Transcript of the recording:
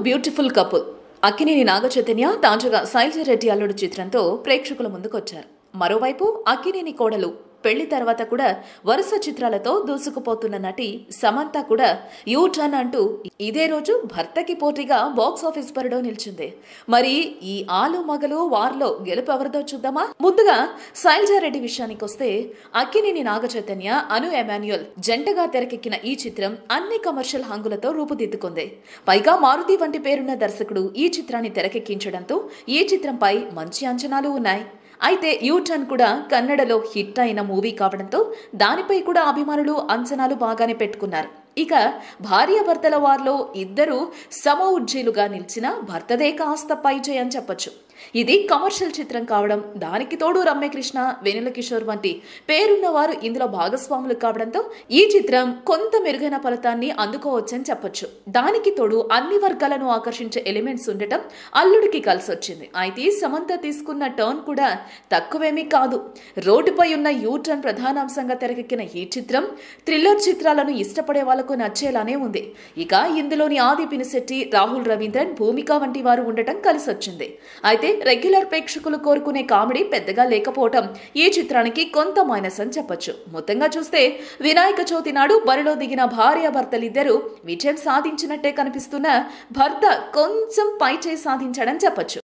Beautiful couple Akkineni Naga Chaitanya తాజాగా శైలజ రెడ్డి అల్లుడు చిత్రంతో ప్రేక్షకుల ముందుకొచ్చారు. మరోవైపు అక్కినేని కోడలు పెళ్లి తర్వాత కూడా వరుస చిత్రాలతో దూసుకుపోతున్న నటి సమంత కూడా యూ టర్న్ అంటూ ఇదే రోజు భర్తకి పోటీగా బాక్స్ ఆఫీస్ బరిలో నిలిచింది. మరి ఈ ఆలు మగలు వార్లో గెలుపు ఎవరిదో చూద్దామా? ముందుగా శైలజారెడ్డి విషయానికి వస్తే అక్కినేని నాగచైతన్య అను ఎమాన్యుయల్ జంటగా తెరకెక్కిన ఈ చిత్రం అన్ని కమర్షియల్ హంగులతో రూపుదిద్దుకుంది. పైగా మారుతి వంటి పేరున్న దర్శకుడు ఈ చిత్రాన్ని తెరకెక్కించడంతో ఈ చిత్రంపై మంచి అంచనాలు ఉన్నాయి. అయితే యూ టర్న్ కూడా కన్నడలో హిట్ అయిన మూవీ కావడంతో దానిపై కూడా అభిమానులు అంచనాలు బాగానే పెట్టుకున్నారు. ఇక భార్యాభర్తల వారిలో ఇద్దరు సమఉజ్జీలుగా నిలిచిన భర్తదే కాస్త పైచేయి అని చెప్పొచ్చు. ఇది కమర్షియల్ చిత్రం కావడం, దానికి తోడు రమ్యకృష్ణ, వెన్నెల కిషోర్ వంటి పేరున్న వారు ఇందులో భాగస్వాములు కావడంతో ఈ చిత్రం కొంత మెరుగైన ఫలితాన్ని అందుకోవచ్చని చెప్పొచ్చు. దానికి తోడు అన్ని వర్గాలను ఆకర్షించే ఎలిమెంట్స్ ఉండటం అల్లుడికి కలిసొచ్చింది. అయితే సమంత తీసుకున్న టర్న్ కూడా తక్కువేమీ కాదు. రోడ్డుపై ఉన్న యూ టర్న్ ప్రధానాంశంగా తెరకెక్కిన ఈ చిత్రం థ్రిల్లర్ చిత్రాలను ఇష్టపడే వాళ్ళకు నచ్చేలానే ఉంది. ఇక ఇందులోని ఆది పినిశెట్టి, రాహుల్ రవీంద్రన్, భూమిక వంటి వారు ఉండటం కలిసొచ్చింది. అయితే రెగ్యులర్ ప్రేక్షకులు కోరుకునే కామెడీ పెద్దగా లేకపోవటం ఈ చిత్రానికి కొంత మైనస్ అని చెప్పొచ్చు. మొత్తంగా చూస్తే వినాయక చవితి నాడు బరిలో దిగిన భార్యాభర్తలిద్దరూ విజయం సాధించినట్టే కనిపిస్తున్న భర్త కొంచెం పైచేయి సాధించాడని చెప్పొచ్చు.